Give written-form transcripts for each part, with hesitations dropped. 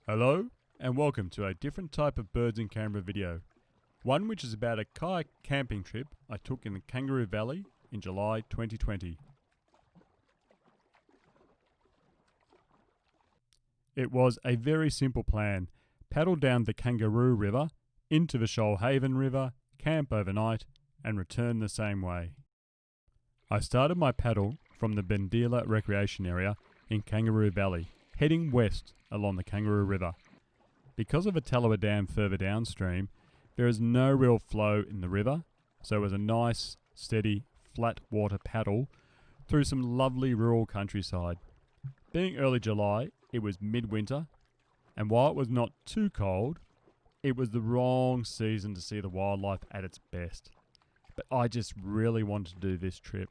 Hello and welcome to a different type of birds in Canberra video. One which is about a kayak camping trip I took in the Kangaroo Valley in July 2020. It was a very simple plan. Paddle down the Kangaroo River, into the Shoalhaven River, camp overnight and return the same way. I started my paddle from the Bendila Recreation Area in Kangaroo Valley, heading west along the Kangaroo River. Because of a Tallowa Dam further downstream, there is no real flow in the river, so it was a nice, steady, flat water paddle through some lovely rural countryside. Being early July, it was midwinter, and while it was not too cold, it was the wrong season to see the wildlife at its best. But I just really wanted to do this trip.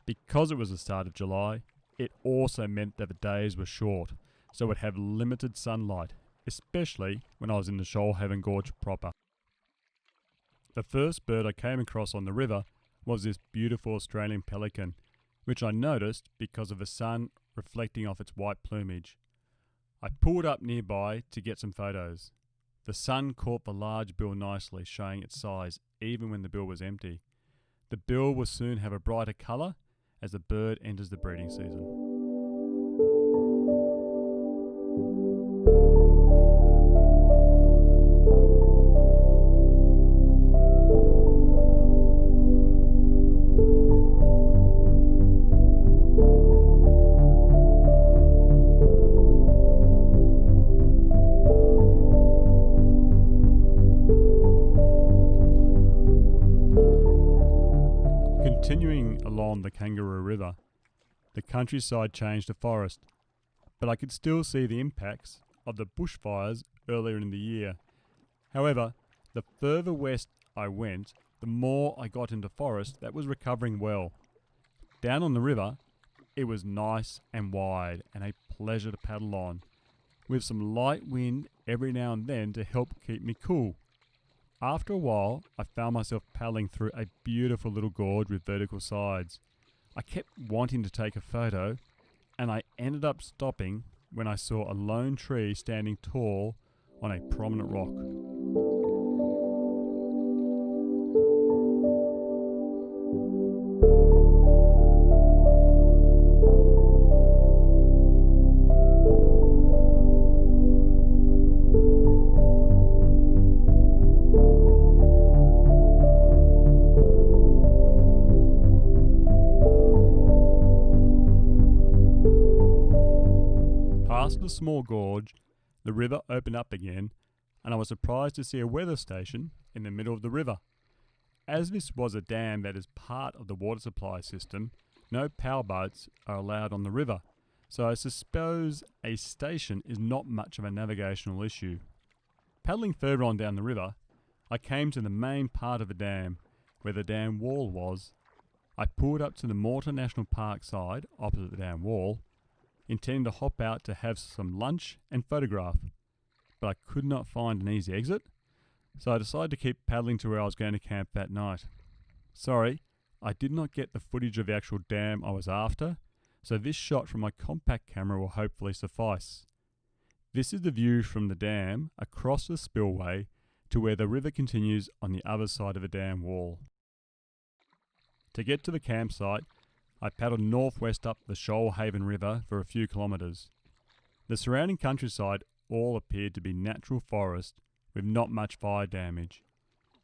Because it was the start of July, it also meant that the days were short, so it would have limited sunlight, especially when I was in the Shoalhaven Gorge proper. The first bird I came across on the river was this beautiful Australian pelican, which I noticed because of the sun reflecting off its white plumage. I pulled up nearby to get some photos. The sun caught the large bill nicely, showing its size even when the bill was empty. The bill will soon have a brighter colour as the bird enters the breeding season. Continuing along the Kangaroo River, the countryside changed to forest, but I could still see the impacts of the bushfires earlier in the year. However, the further west I went, the more I got into forest that was recovering well. Down on the river, it was nice and wide and a pleasure to paddle on, with some light wind every now and then to help keep me cool. After a while, I found myself paddling through a beautiful little gorge with vertical sides. I kept wanting to take a photo, and I ended up stopping when I saw a lone tree standing tall on a prominent rock. Past the small gorge, the river opened up again, and I was surprised to see a weather station in the middle of the river. As this was a dam that is part of the water supply system, no power boats are allowed on the river, so I suppose a station is not much of a navigational issue. Paddling further on down the river, I came to the main part of the dam, where the dam wall was. I pulled up to the Morta National Park side, opposite the dam wall, intending to hop out to have some lunch and photograph, but I could not find an easy exit, so I decided to keep paddling to where I was going to camp that night. Sorry, I did not get the footage of the actual dam I was after, so this shot from my compact camera will hopefully suffice. This is the view from the dam across the spillway to where the river continues on the other side of the dam wall. To get to the campsite, I paddled northwest up the Shoalhaven River for a few kilometres. The surrounding countryside all appeared to be natural forest with not much fire damage.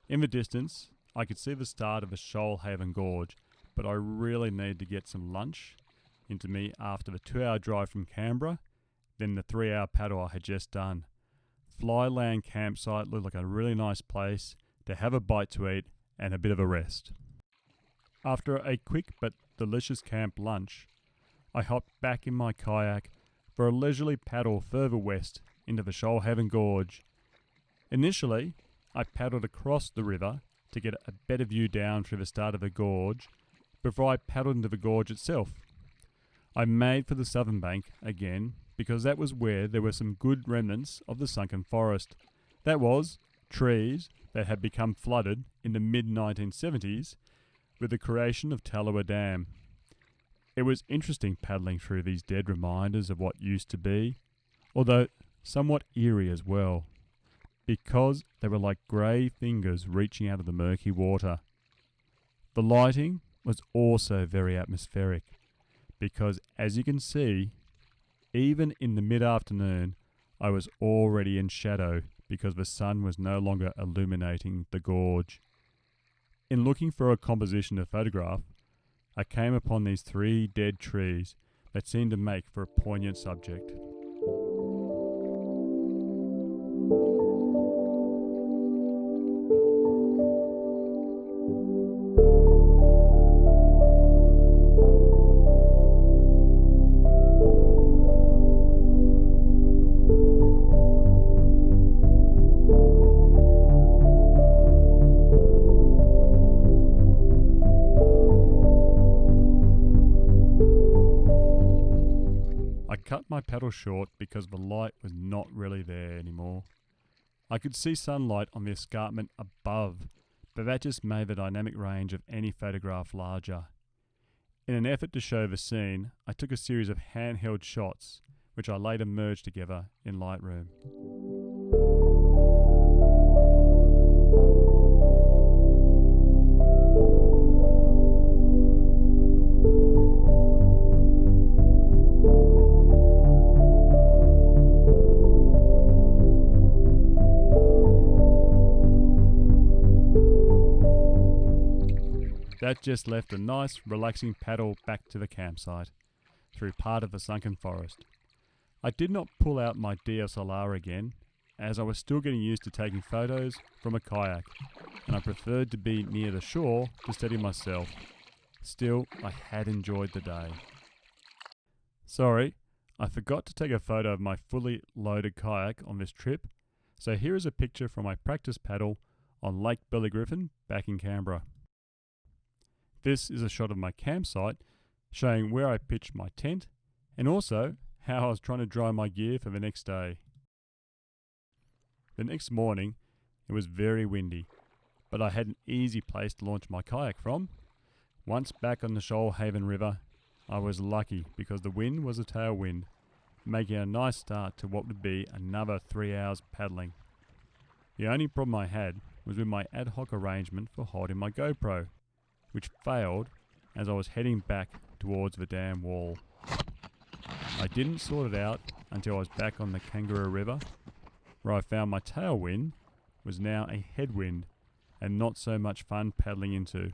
In the distance, I could see the start of the Shoalhaven Gorge, but I really needed to get some lunch into me after the 2-hour drive from Canberra, then the 3-hour paddle I had just done. Flyland campsite looked like a really nice place to have a bite to eat and a bit of a rest. After a quick but delicious camp lunch, I hopped back in my kayak for a leisurely paddle further west into the Shoalhaven Gorge. Initially, I paddled across the river to get a better view down through the start of the gorge before I paddled into the gorge itself. I made for the southern bank again because that was where there were some good remnants of the sunken forest. That was, trees that had become flooded in the mid-1970s with the creation of Tallowa Dam. It was interesting paddling through these dead reminders of what used to be, although somewhat eerie as well, because they were like grey fingers reaching out of the murky water. The lighting was also very atmospheric, because as you can see, even in the mid-afternoon, I was already in shadow because the sun was no longer illuminating the gorge. In looking for a composition to photograph, I came upon these 3 dead trees that seemed to make for a poignant subject. I cut my paddle short because the light was not really there anymore. I could see sunlight on the escarpment above, but that just made the dynamic range of any photograph larger. In an effort to show the scene, I took a series of handheld shots, which I later merged together in Lightroom. That just left a nice, relaxing paddle back to the campsite, through part of the sunken forest. I did not pull out my DSLR again, as I was still getting used to taking photos from a kayak, and I preferred to be near the shore to steady myself. Still, I had enjoyed the day. Sorry, I forgot to take a photo of my fully loaded kayak on this trip, so here is a picture from my practice paddle on Lake Bellygriffin back in Canberra. This is a shot of my campsite, showing where I pitched my tent, and also how I was trying to dry my gear for the next day. The next morning, it was very windy, but I had an easy place to launch my kayak from. Once back on the Shoalhaven River, I was lucky because the wind was a tailwind, making a nice start to what would be another 3 hours paddling. The only problem I had was with my ad hoc arrangement for holding my GoPro, which failed as I was heading back towards the dam wall. I didn't sort it out until I was back on the Kangaroo River, where I found my tailwind was now a headwind and not so much fun paddling into.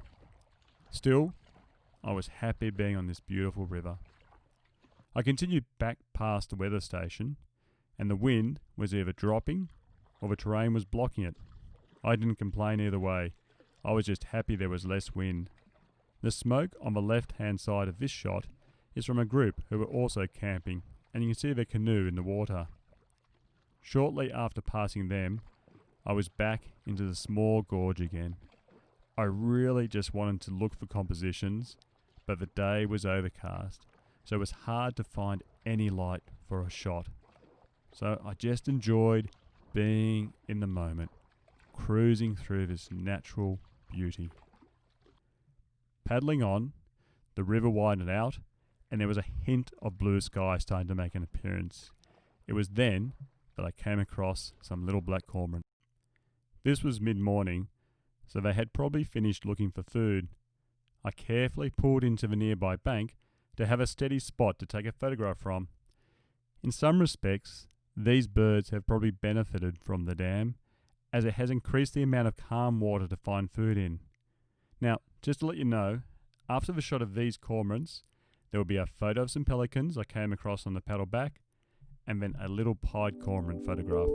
Still, I was happy being on this beautiful river. I continued back past the weather station, and the wind was either dropping or the terrain was blocking it. I didn't complain either way. I was just happy there was less wind. The smoke on the left-hand side of this shot is from a group who were also camping, and you can see their canoe in the water. Shortly after passing them, I was back into the small gorge again. I really just wanted to look for compositions, but the day was overcast, so it was hard to find any light for a shot. So I just enjoyed being in the moment, cruising through this natural beauty. Paddling on, the river widened out, and there was a hint of blue sky starting to make an appearance. It was then that I came across some little black cormorants. This was mid-morning, so they had probably finished looking for food. I carefully pulled into the nearby bank to have a steady spot to take a photograph from. In some respects, these birds have probably benefited from the dam, as it has increased the amount of calm water to find food in. Now, just to let you know, after the shot of these cormorants, there will be a photo of some pelicans I came across on the paddle back, and then a little pied cormorant photograph.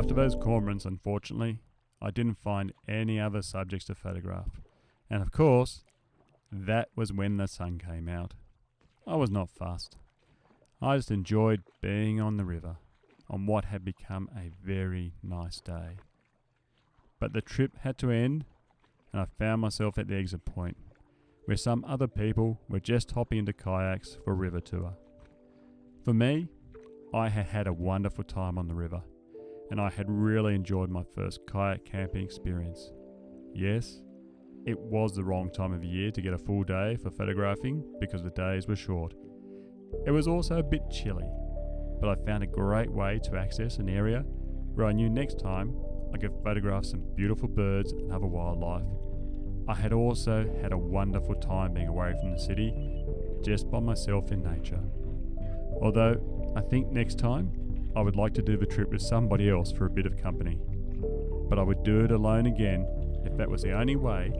After those cormorants, unfortunately, I didn't find any other subjects to photograph. And of course, that was when the sun came out. I was not fussed. I just enjoyed being on the river on what had become a very nice day. But the trip had to end, and I found myself at the exit point, where some other people were just hopping into kayaks for a river tour. For me, I had had a wonderful time on the river, and I had really enjoyed my first kayak camping experience. Yes, it was the wrong time of year to get a full day for photographing because the days were short. It was also a bit chilly, but I found a great way to access an area where I knew next time I could photograph some beautiful birds and other wildlife. I had also had a wonderful time being away from the city, just by myself in nature. Although, I think next time, I would like to do the trip with somebody else for a bit of company. But I would do it alone again if that was the only way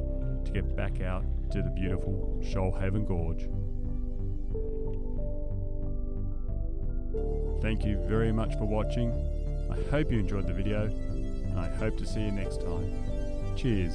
to get back out to the beautiful Shoalhaven Gorge. Thank you very much for watching. I hope you enjoyed the video, and I hope to see you next time. Cheers.